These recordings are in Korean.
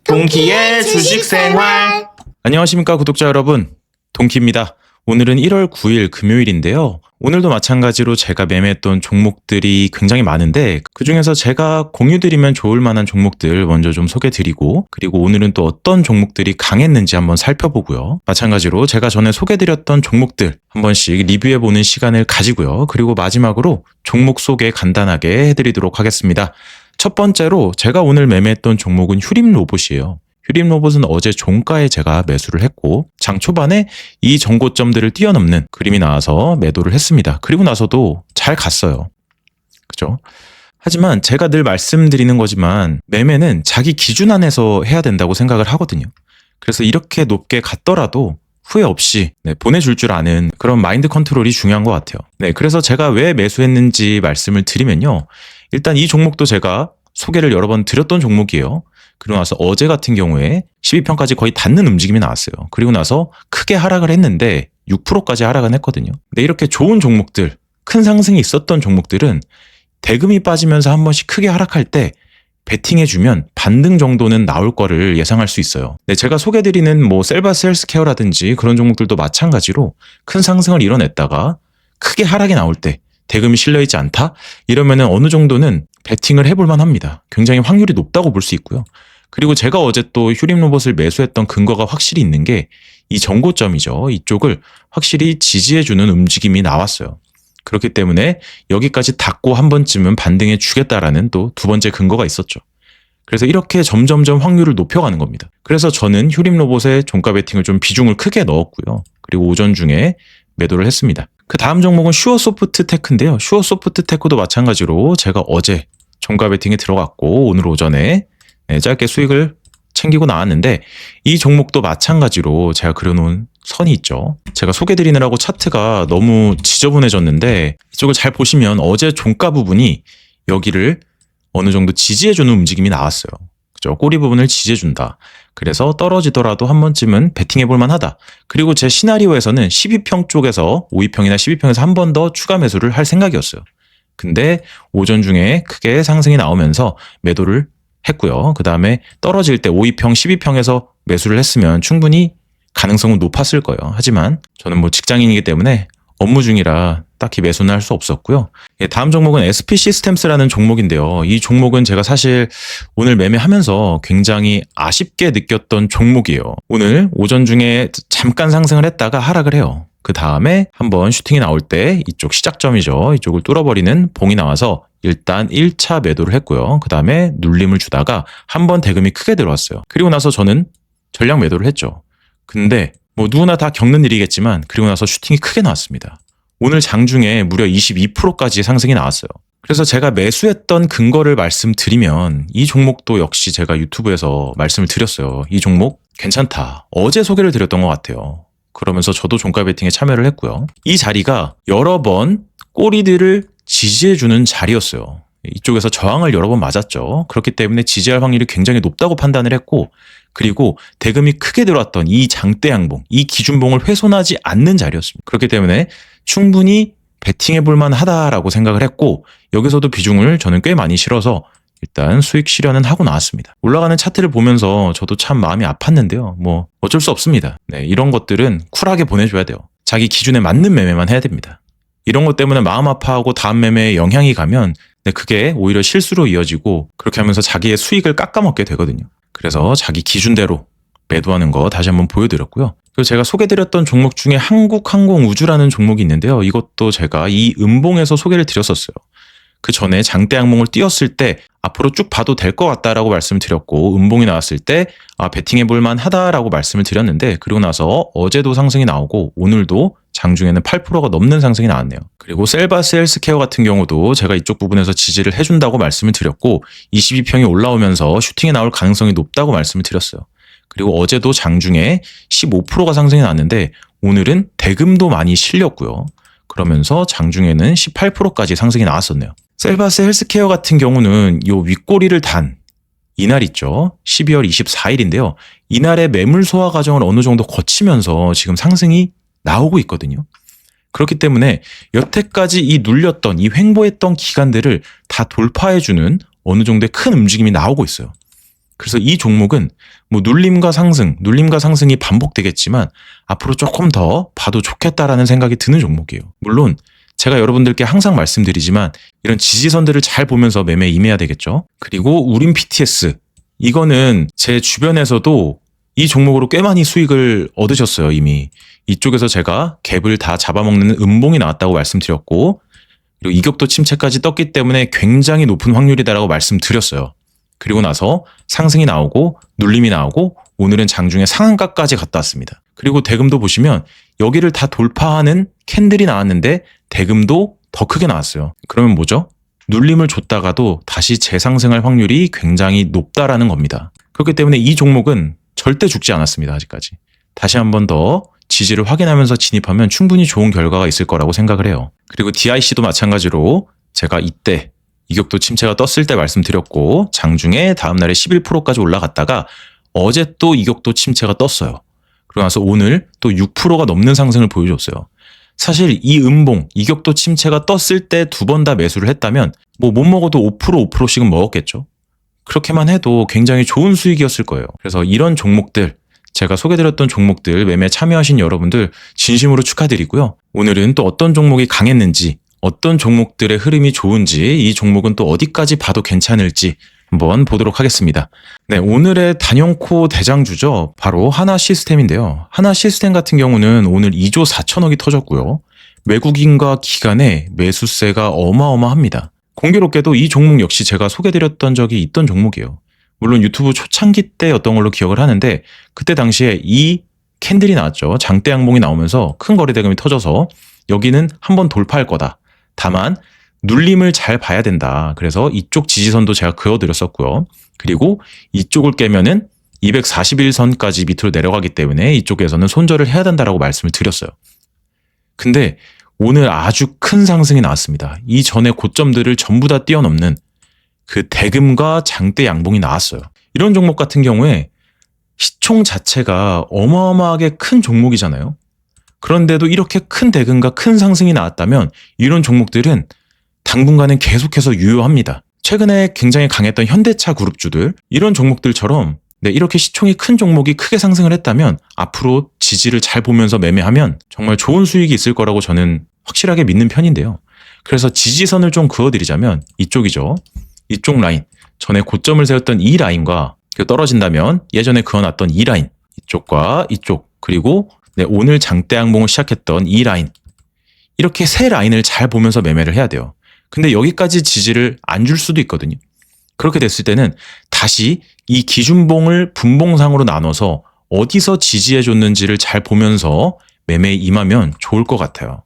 동키의 주식생활. 안녕하십니까 구독자 여러분, 동키입니다. 오늘은 1월 9일 금요일인데요. 오늘도 마찬가지로 제가 매매했던 종목들이 굉장히 많은데 그중에서 제가 공유드리면 좋을 만한 종목들 먼저 좀 소개드리고, 그리고 오늘은 또 어떤 종목들이 강했는지 한번 살펴보고요. 마찬가지로 제가 전에 소개드렸던 종목들 한 번씩 리뷰해보는 시간을 가지고요. 그리고 마지막으로 종목 소개 간단하게 해드리도록 하겠습니다. 첫 번째로 제가 오늘 매매했던 종목은 휴림로봇이에요. 휴림로봇은 어제 종가에 제가 매수를 했고 장 초반에 이 정고점들을 뛰어넘는 그림이 나와서 매도를 했습니다. 그리고 나서도 잘 갔어요. 그죠? 하지만 제가 늘 말씀드리는 거지만 매매는 자기 기준 안에서 해야 된다고 생각을 하거든요. 그래서 이렇게 높게 갔더라도 후회 없이 보내줄 줄 아는 그런 마인드 컨트롤이 중요한 것 같아요. 그래서 제가 왜 매수했는지 말씀을 드리면요. 일단 이 종목도 제가 소개를 여러 번 드렸던 종목이에요. 그리고 나서 어제 같은 경우에 12평까지 거의 닿는 움직임이 나왔어요. 그리고 나서 크게 하락을 했는데 6%까지 하락은 했거든요. 근데 이렇게 좋은 종목들, 큰 상승이 있었던 종목들은 대금이 빠지면서 한 번씩 크게 하락할 때 베팅해주면 반등 정도는 나올 거를 예상할 수 있어요. 제가 소개드리는 셀바스 헬스케어라든지 그런 종목들도 마찬가지로 큰 상승을 이뤄냈다가 크게 하락이 나올 때 대금이 실려있지 않다? 이러면은 어느 정도는 베팅을 해볼만 합니다. 굉장히 확률이 높다고 볼 수 있고요. 그리고 제가 어제 또 휴림로봇을 매수했던 근거가 확실히 있는 게 이 정고점이죠. 이쪽을 확실히 지지해주는 움직임이 나왔어요. 그렇기 때문에 여기까지 닿고 한 번쯤은 반등해 주겠다라는 또 두 번째 근거가 있었죠. 그래서 이렇게 점점점 확률을 높여가는 겁니다. 그래서 저는 휴림로봇의 종가 베팅을 좀 비중을 크게 넣었고요. 그리고 오전 중에 매도를 했습니다. 그 다음 종목은 슈어소프트테크인데요. 슈어소프트테크도 마찬가지로 제가 어제 종가 베팅에 들어갔고 오늘 오전에 짧게 수익을 챙기고 나왔는데 이 종목도 마찬가지로 제가 그려놓은 선이 있죠. 제가 소개드리느라고 차트가 너무 지저분해졌는데 이쪽을 잘 보시면 어제 종가 부분이 여기를 어느 정도 지지해주는 움직임이 나왔어요. 그죠? 꼬리 부분을 지지해준다. 그래서 떨어지더라도 한 번쯤은 베팅해볼 만하다. 그리고 제 시나리오에서는 12평 쪽에서 5위평이나 12평에서 한 번 더 추가 매수를 할 생각이었어요. 근데 오전 중에 크게 상승이 나오면서 매도를 했고요. 그 다음에 떨어질 때 5위평, 12평에서 매수를 했으면 충분히 가능성은 높았을 거예요. 하지만 저는 직장인이기 때문에 업무 중이라 딱히 매수는 할 수 없었고요. 다음 종목은 SP 시스템스라는 종목인데요. 이 종목은 제가 사실 오늘 매매하면서 굉장히 아쉽게 느꼈던 종목이에요. 오늘 오전 중에 잠깐 상승을 했다가 하락을 해요. 그 다음에 한번 슈팅이 나올 때 이쪽 시작점이죠. 이쪽을 뚫어버리는 봉이 나와서 일단 1차 매도를 했고요. 그 다음에 눌림을 주다가 한번 대금이 크게 들어왔어요. 그리고 나서 저는 전량 매도를 했죠. 근데 누구나 다 겪는 일이겠지만 그리고 나서 슈팅이 크게 나왔습니다. 오늘 장중에 무려 22%까지 상승이 나왔어요. 그래서 제가 매수했던 근거를 말씀드리면 이 종목도 역시 제가 유튜브에서 말씀을 드렸어요. 이 종목 괜찮다. 어제 소개를 드렸던 것 같아요. 그러면서 저도 종가 베팅에 참여를 했고요. 이 자리가 여러 번 꼬리들을 지지해주는 자리였어요. 이쪽에서 저항을 여러 번 맞았죠. 그렇기 때문에 지지할 확률이 굉장히 높다고 판단을 했고, 그리고 대금이 크게 들어왔던 이 장대 양봉, 이 기준봉을 훼손하지 않는 자리였습니다. 그렇기 때문에 충분히 베팅해볼 만하다라고 생각을 했고, 여기서도 비중을 저는 꽤 많이 실어서 일단 수익 실현은 하고 나왔습니다. 올라가는 차트를 보면서 저도 참 마음이 아팠는데요. 어쩔 수 없습니다. 이런 것들은 쿨하게 보내줘야 돼요. 자기 기준에 맞는 매매만 해야 됩니다. 이런 것 때문에 마음 아파하고 다음 매매에 영향이 가면 그게 오히려 실수로 이어지고 그렇게 하면서 자기의 수익을 깎아먹게 되거든요. 그래서 자기 기준대로 매도하는 거 다시 한번 보여드렸고요. 그리고 제가 소개드렸던 종목 중에 한국항공우주라는 종목이 있는데요. 이것도 제가 이 음봉에서 소개를 드렸었어요. 그 전에 장대 양봉을 띄웠을 때 앞으로 쭉 봐도 될 것 같다라고 말씀을 드렸고 음봉이 나왔을 때 베팅해볼 만하다라고 말씀을 드렸는데 그리고 나서 어제도 상승이 나오고 오늘도 장중에는 8%가 넘는 상승이 나왔네요. 그리고 셀바스 헬스케어 같은 경우도 제가 이쪽 부분에서 지지를 해준다고 말씀을 드렸고 22평이 올라오면서 슈팅이 나올 가능성이 높다고 말씀을 드렸어요. 그리고 어제도 장중에 15%가 상승이 나왔는데 오늘은 대금도 많이 실렸고요. 그러면서 장중에는 18%까지 상승이 나왔었네요. 셀바스 헬스케어 같은 경우는 요 윗꼬리를 단 이날 있죠. 12월 24일인데요. 이날의 매물 소화 과정을 어느 정도 거치면서 지금 상승이 나오고 있거든요. 그렇기 때문에 여태까지 이 눌렸던 이 횡보했던 기간들을 다 돌파해주는 어느 정도의 큰 움직임이 나오고 있어요. 그래서 이 종목은 뭐 눌림과 상승이 반복되겠지만 앞으로 조금 더 봐도 좋겠다라는 생각이 드는 종목이에요. 물론 제가 여러분들께 항상 말씀드리지만 이런 지지선들을 잘 보면서 매매에 임해야 되겠죠. 그리고 우림 PTS, 이거는 제 주변에서도 이 종목으로 꽤 많이 수익을 얻으셨어요. 이미 이쪽에서 제가 갭을 다 잡아먹는 음봉이 나왔다고 말씀드렸고, 그리고 이격도 침체까지 떴기 때문에 굉장히 높은 확률이다라고 말씀드렸어요. 그리고 나서 상승이 나오고 눌림이 나오고 오늘은 장중에 상한가까지 갔다 왔습니다. 그리고 대금도 보시면 여기를 다 돌파하는 캔들이 나왔는데 대금도 더 크게 나왔어요. 그러면 뭐죠? 눌림을 줬다가도 다시 재상승할 확률이 굉장히 높다라는 겁니다. 그렇기 때문에 이 종목은 절대 죽지 않았습니다. 아직까지. 다시 한 번 더 지지를 확인하면서 진입하면 충분히 좋은 결과가 있을 거라고 생각을 해요. 그리고 DIC도 마찬가지로 제가 이때 이격도 침체가 떴을 때 말씀드렸고 장중에 다음날에 11%까지 올라갔다가 어제 또 이격도 침체가 떴어요. 그러고 나서 오늘 또 6%가 넘는 상승을 보여줬어요. 사실 이 음봉, 이격도 침체가 떴을 때 두 번 다 매수를 했다면 뭐 못 먹어도 5%씩은 먹었겠죠. 그렇게만 해도 굉장히 좋은 수익이었을 거예요. 그래서 이런 종목들, 제가 소개드렸던 종목들 매매 참여하신 여러분들 진심으로 축하드리고요. 오늘은 또 어떤 종목이 강했는지, 어떤 종목들의 흐름이 좋은지, 이 종목은 또 어디까지 봐도 괜찮을지 한번 보도록 하겠습니다. 네, 오늘의 단연코 대장주죠. 바로 하나시스템인데요. 하나시스템 같은 경우는 오늘 2조 4천억이 터졌고요. 외국인과 기관의 매수세가 어마어마합니다. 공교롭게도 이 종목 역시 제가 소개드렸던 적이 있던 종목이에요. 물론 유튜브 초창기 때였던 걸로 기억을 하는데 그때 당시에 이 캔들이 나왔죠. 장대 양봉이 나오면서 큰 거래 대금이 터져서 여기는 한번 돌파할 거다. 다만 눌림을 잘 봐야 된다. 그래서 이쪽 지지선도 제가 그어드렸었고요. 그리고 이쪽을 깨면은 241선까지 밑으로 내려가기 때문에 이쪽에서는 손절을 해야 된다라고 말씀을 드렸어요. 근데 오늘 아주 큰 상승이 나왔습니다. 이 전에 고점들을 전부 다 뛰어넘는 그 대금과 장대 양봉이 나왔어요. 이런 종목 같은 경우에 시총 자체가 어마어마하게 큰 종목이잖아요. 그런데도 이렇게 큰 대금과 큰 상승이 나왔다면 이런 종목들은 당분간은 계속해서 유효합니다. 최근에 굉장히 강했던 현대차 그룹주들, 이런 종목들처럼 이렇게 시총이 큰 종목이 크게 상승을 했다면 앞으로 지지를 잘 보면서 매매하면 정말 좋은 수익이 있을 거라고 저는 확실하게 믿는 편인데요. 그래서 지지선을 좀 그어드리자면 이쪽이죠. 이쪽 라인, 전에 고점을 세웠던 이 라인과 떨어진다면 예전에 그어놨던 이 라인, 이쪽과 이쪽, 그리고 오늘 장대 양봉을 시작했던 이 라인, 이렇게 세 라인을 잘 보면서 매매를 해야 돼요. 근데 여기까지 지지를 안 줄 수도 있거든요. 그렇게 됐을 때는 다시 이 기준봉을 분봉상으로 나눠서 어디서 지지해 줬는지를 잘 보면서 매매에 임하면 좋을 것 같아요.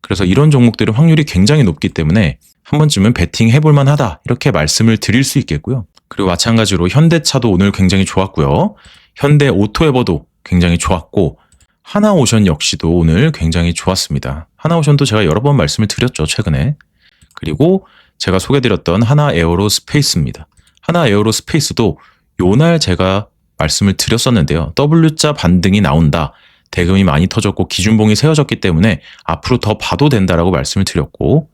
그래서 이런 종목들은 확률이 굉장히 높기 때문에 한 번쯤은 베팅 해볼 만하다, 이렇게 말씀을 드릴 수 있겠고요. 그리고 마찬가지로 현대차도 오늘 굉장히 좋았고요. 현대 오토에버도 굉장히 좋았고 하나오션 역시도 오늘 굉장히 좋았습니다. 하나오션도 제가 여러 번 말씀을 드렸죠, 최근에. 그리고 제가 소개드렸던 하나에어로스페이스입니다. 하나에어로스페이스도 요날 제가 말씀을 드렸었는데요. W자 반등이 나온다. 대금이 많이 터졌고 기준봉이 세워졌기 때문에 앞으로 더 봐도 된다라고 말씀을 드렸고,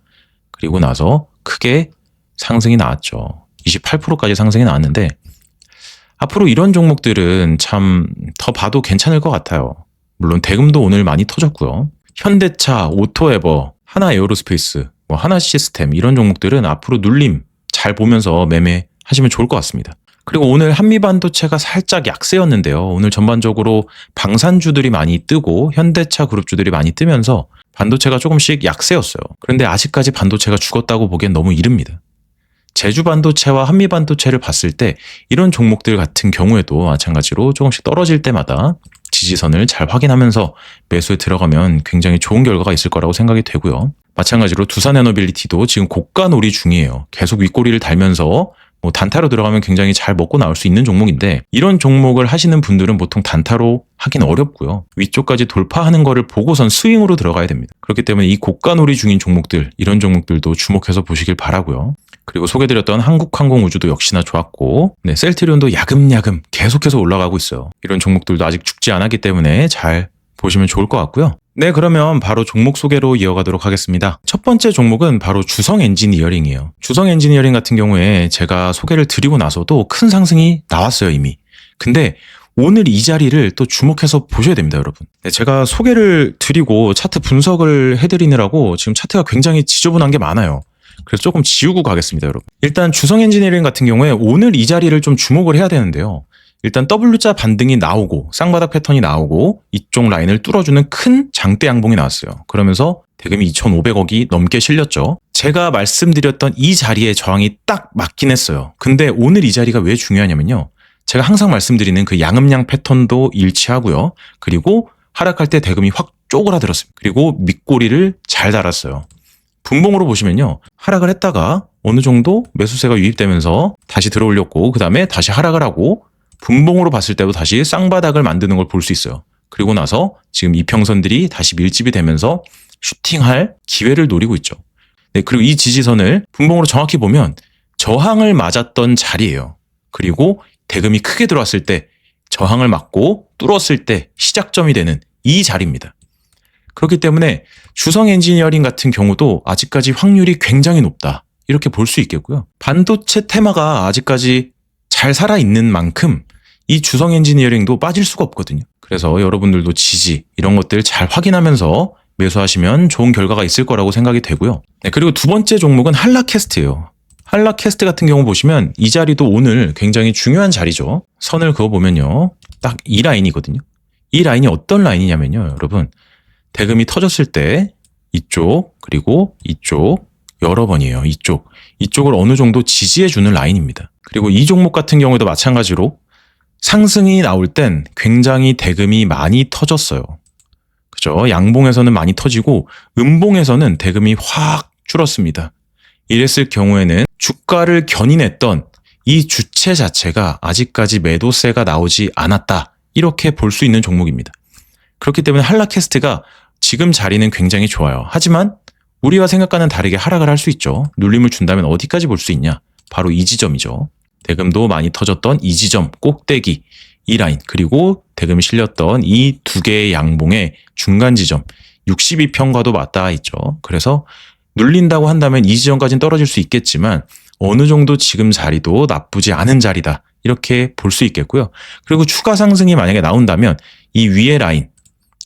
그리고 나서 크게 상승이 나왔죠. 28%까지 상승이 나왔는데 앞으로 이런 종목들은 참 더 봐도 괜찮을 것 같아요. 물론 대금도 오늘 많이 터졌고요. 현대차, 오토에버, 하나에어로스페이스, 하나시스템, 이런 종목들은 앞으로 눌림 잘 보면서 매매하시면 좋을 것 같습니다. 그리고 오늘 한미반도체가 살짝 약세였는데요. 오늘 전반적으로 방산주들이 많이 뜨고 현대차 그룹주들이 많이 뜨면서 반도체가 조금씩 약세였어요. 그런데 아직까지 반도체가 죽었다고 보기엔 너무 이릅니다. 제주 반도체와 한미 반도체를 봤을 때 이런 종목들 같은 경우에도 마찬가지로 조금씩 떨어질 때마다 지지선을 잘 확인하면서 매수에 들어가면 굉장히 좋은 결과가 있을 거라고 생각이 되고요. 마찬가지로 두산에너빌리티도 지금 고가 놀이 중이에요. 계속 윗꼬리를 달면서 단타로 들어가면 굉장히 잘 먹고 나올 수 있는 종목인데 이런 종목을 하시는 분들은 보통 단타로 하긴 어렵고요. 위쪽까지 돌파하는 거를 보고선 스윙으로 들어가야 됩니다. 그렇기 때문에 이 고가 놀이 중인 종목들, 이런 종목들도 주목해서 보시길 바라고요. 그리고 소개드렸던 한국항공우주도 역시나 좋았고, 셀트리온도 야금야금 계속해서 올라가고 있어요. 이런 종목들도 아직 죽지 않았기 때문에 잘 보시면 좋을 것 같고요. 네, 그러면 바로 종목 소개로 이어가도록 하겠습니다. 첫 번째 종목은 바로 주성 엔지니어링이에요. 주성 엔지니어링 같은 경우에 제가 소개를 드리고 나서도 큰 상승이 나왔어요, 이미. 근데 오늘 이 자리를 또 주목해서 보셔야 됩니다, 여러분. 네, 제가 소개를 드리고 차트 분석을 해드리느라고 지금 차트가 굉장히 지저분한 게 많아요. 그래서 조금 지우고 가겠습니다, 여러분. 일단 주성 엔지니어링 같은 경우에 오늘 이 자리를 좀 주목을 해야 되는데요. 일단 W자 반등이 나오고 쌍바닥 패턴이 나오고 이쪽 라인을 뚫어주는 큰 장대 양봉이 나왔어요. 그러면서 대금이 2,500억이 넘게 실렸죠. 제가 말씀드렸던 이 자리에 저항이 딱 맞긴 했어요. 근데 오늘 이 자리가 왜 중요하냐면요. 제가 항상 말씀드리는 그 양음양 패턴도 일치하고요. 그리고 하락할 때 대금이 확 쪼그라들었습니다. 그리고 밑꼬리를 잘 달았어요. 분봉으로 보시면요. 하락을 했다가 어느 정도 매수세가 유입되면서 다시 들어올렸고 그 다음에 다시 하락을 하고 분봉으로 봤을 때도 다시 쌍바닥을 만드는 걸 볼 수 있어요. 그리고 나서 지금 이평선들이 다시 밀집이 되면서 슈팅할 기회를 노리고 있죠. 네, 그리고 이 지지선을 분봉으로 정확히 보면 저항을 맞았던 자리예요. 그리고 대금이 크게 들어왔을 때 저항을 맞고 뚫었을 때 시작점이 되는 이 자리입니다. 그렇기 때문에 주성 엔지니어링 같은 경우도 아직까지 확률이 굉장히 높다. 이렇게 볼 수 있겠고요. 반도체 테마가 아직까지 잘 살아있는 만큼 이 주성 엔지니어링도 빠질 수가 없거든요. 그래서 여러분들도 지지 이런 것들 잘 확인하면서 매수하시면 좋은 결과가 있을 거라고 생각이 되고요. 네, 그리고 두 번째 종목은 한라캐스트예요. 한라캐스트 같은 경우 보시면 이 자리도 오늘 굉장히 중요한 자리죠. 선을 그어보면요. 딱 이 라인이거든요. 이 라인이 어떤 라인이냐면요. 여러분 대금이 터졌을 때 이쪽 그리고 이쪽 여러 번이에요. 이쪽을 어느 정도 지지해주는 라인입니다. 그리고 이 종목 같은 경우에도 마찬가지로 상승이 나올 땐 굉장히 대금이 많이 터졌어요. 그죠? 양봉에서는 많이 터지고 음봉에서는 대금이 확 줄었습니다. 이랬을 경우에는 주가를 견인했던 이 주체 자체가 아직까지 매도세가 나오지 않았다. 이렇게 볼 수 있는 종목입니다. 그렇기 때문에 한라캐스트가 지금 자리는 굉장히 좋아요. 하지만 우리와 생각과는 다르게 하락을 할 수 있죠. 눌림을 준다면 어디까지 볼 수 있냐? 바로 이 지점이죠. 대금도 많이 터졌던 이 지점, 꼭대기, 이 라인, 그리고 대금이 실렸던 이 두 개의 양봉의 중간 지점, 62평과도 맞닿아 있죠. 그래서 눌린다고 한다면 이 지점까지는 떨어질 수 있겠지만 어느 정도 지금 자리도 나쁘지 않은 자리다. 이렇게 볼 수 있겠고요. 그리고 추가 상승이 만약에 나온다면 이 위의 라인,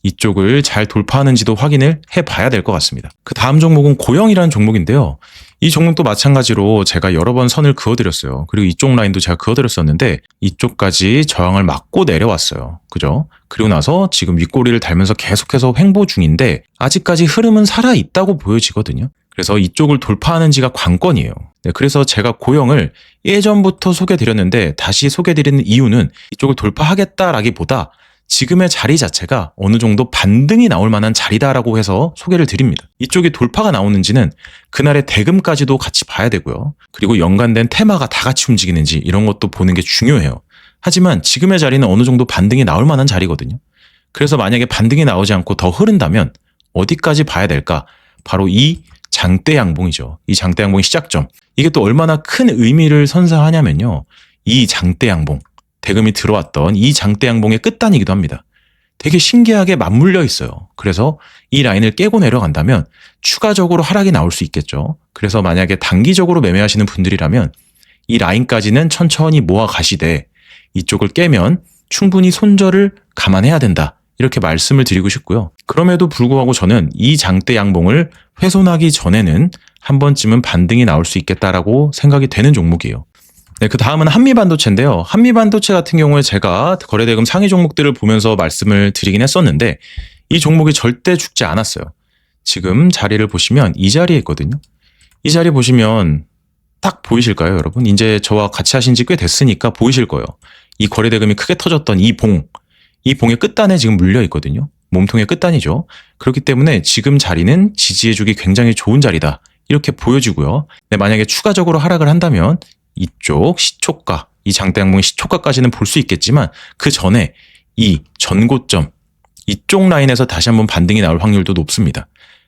이쪽을 잘 돌파하는지도 확인을 해봐야 될 것 같습니다. 그 다음 종목은 고영이라는 종목인데요. 이 종목도 마찬가지로 제가 여러 번 선을 그어드렸어요. 그리고 이쪽 라인도 제가 그어드렸었는데 이쪽까지 저항을 맞고 내려왔어요. 그죠? 그리고 나서 지금 윗꼬리를 달면서 계속해서 횡보 중인데 아직까지 흐름은 살아있다고 보여지거든요. 그래서 이쪽을 돌파하는지가 관건이에요. 네, 그래서 제가 고영을 예전부터 소개드렸는데 다시 소개드리는 이유는 이쪽을 돌파하겠다라기보다 지금의 자리 자체가 어느 정도 반등이 나올 만한 자리다라고 해서 소개를 드립니다. 이쪽이 돌파가 나오는지는 그날의 대금까지도 같이 봐야 되고요. 그리고 연관된 테마가 다 같이 움직이는지 이런 것도 보는 게 중요해요. 하지만 지금의 자리는 어느 정도 반등이 나올 만한 자리거든요. 그래서 만약에 반등이 나오지 않고 더 흐른다면 어디까지 봐야 될까? 바로 이 장대 양봉이죠. 이 장대 양봉의 시작점. 이게 또 얼마나 큰 의미를 선사하냐면요. 이 장대 양봉. 대금이 들어왔던 이 장대 양봉의 끝단이기도 합니다. 되게 신기하게 맞물려 있어요. 그래서 이 라인을 깨고 내려간다면 추가적으로 하락이 나올 수 있겠죠. 그래서 만약에 단기적으로 매매하시는 분들이라면 이 라인까지는 천천히 모아 가시되 이쪽을 깨면 충분히 손절을 감안해야 된다. 이렇게 말씀을 드리고 싶고요. 그럼에도 불구하고 저는 이 장대 양봉을 훼손하기 전에는 한 번쯤은 반등이 나올 수 있겠다라고 생각이 되는 종목이에요. 네, 그 다음은 한미반도체인데요. 한미반도체 같은 경우에 제가 거래대금 상위 종목들을 보면서 말씀을 드리긴 했었는데 이 종목이 절대 죽지 않았어요. 지금 자리를 보시면 이 자리에 있거든요. 이 자리 보시면 딱 보이실까요, 여러분? 이제 저와 같이 하신 지 꽤 됐으니까 보이실 거예요. 이 거래대금이 크게 터졌던 이 봉의 끝단에 지금 물려 있거든요. 몸통의 끝단이죠. 그렇기 때문에 지금 자리는 지지해주기 굉장히 좋은 자리다. 이렇게 보여지고요. 네, 만약에 추가적으로 하락을 한다면 이쪽 시초가, 이 장대 양봉의 시초가까지는 볼 수 있겠지만 그 전에 이 전고점, 이쪽 라인에서 다시 한번 반등이 나올 확률도 높습니다.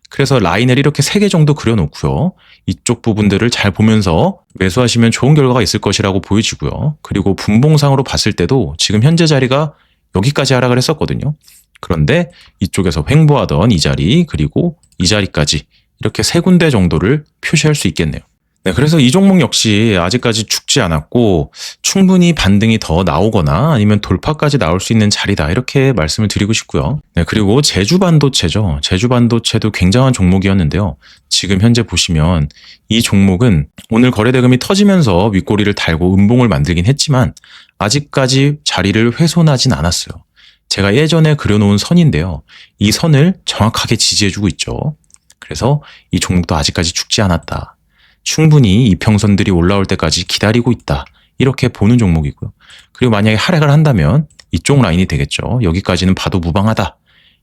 그래서 라인을 이렇게 3개 정도 그려놓고요. 이쪽 부분들을 잘 보면서 매수하시면 좋은 결과가 있을 것이라고 보여지고요. 그리고 분봉상으로 봤을 때도 지금 현재 자리가 여기까지 하락을 했었거든요. 그런데 이쪽에서 횡보하던 이 자리 그리고 이 자리까지 이렇게 세 군데 정도를 표시할 수 있겠네요. 네, 그래서 이 종목 역시 아직까지 죽지 않았고 충분히 반등이 더 나오거나 아니면 돌파까지 나올 수 있는 자리다 이렇게 말씀을 드리고 싶고요. 네, 그리고 제주반도체죠. 제주반도체도 굉장한 종목이었는데요. 지금 현재 보시면 이 종목은 오늘 거래대금이 터지면서 윗꼬리를 달고 음봉을 만들긴 했지만 아직까지 자리를 훼손하진 않았어요. 제가 예전에 그려놓은 선인데요. 이 선을 정확하게 지지해주고 있죠. 그래서 이 종목도 아직까지 죽지 않았다. 충분히 이평선들이 올라올 때까지 기다리고 있다. 이렇게 보는 종목이고요. 그리고 만약에 하락을 한다면 이쪽 라인이 되겠죠. 여기까지는 봐도 무방하다.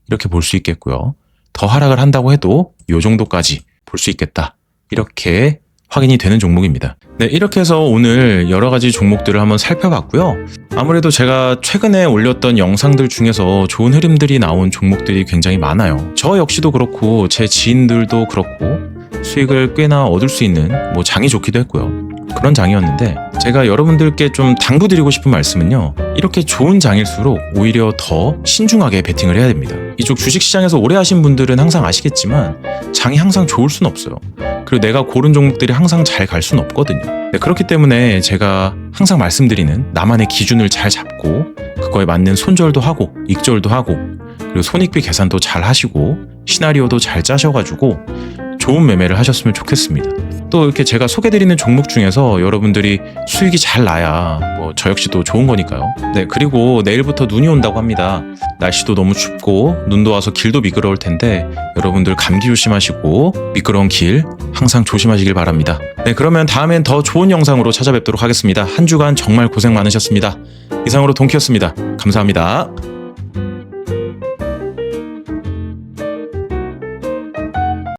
이렇게 볼 수 있겠고요. 더 하락을 한다고 해도 이 정도까지 볼 수 있겠다. 이렇게 확인이 되는 종목입니다. 네, 이렇게 해서 오늘 여러 가지 종목들을 한번 살펴봤고요. 아무래도 제가 최근에 올렸던 영상들 중에서 좋은 흐름들이 나온 종목들이 굉장히 많아요. 저 역시도 그렇고 제 지인들도 그렇고 수익을 꽤나 얻을 수 있는 장이 좋기도 했고요. 그런 장이었는데 제가 여러분들께 좀 당부드리고 싶은 말씀은요. 이렇게 좋은 장일수록 오히려 더 신중하게 베팅을 해야 됩니다. 이쪽 주식시장에서 오래 하신 분들은 항상 아시겠지만 장이 항상 좋을 순 없어요. 그리고 내가 고른 종목들이 항상 잘 갈 순 없거든요. 네, 그렇기 때문에 제가 항상 말씀드리는 나만의 기준을 잘 잡고 그거에 맞는 손절도 하고 익절도 하고 그리고 손익비 계산도 잘 하시고 시나리오도 잘 짜셔가지고 좋은 매매를 하셨으면 좋겠습니다. 또 이렇게 제가 소개드리는 종목 중에서 여러분들이 수익이 잘 나야 저 역시도 좋은 거니까요. 네, 그리고 내일부터 눈이 온다고 합니다. 날씨도 너무 춥고 눈도 와서 길도 미끄러울 텐데 여러분들 감기 조심하시고 미끄러운 길 항상 조심하시길 바랍니다. 네, 그러면 다음엔 더 좋은 영상으로 찾아뵙도록 하겠습니다. 한 주간 정말 고생 많으셨습니다. 이상으로 동키였습니다. 감사합니다.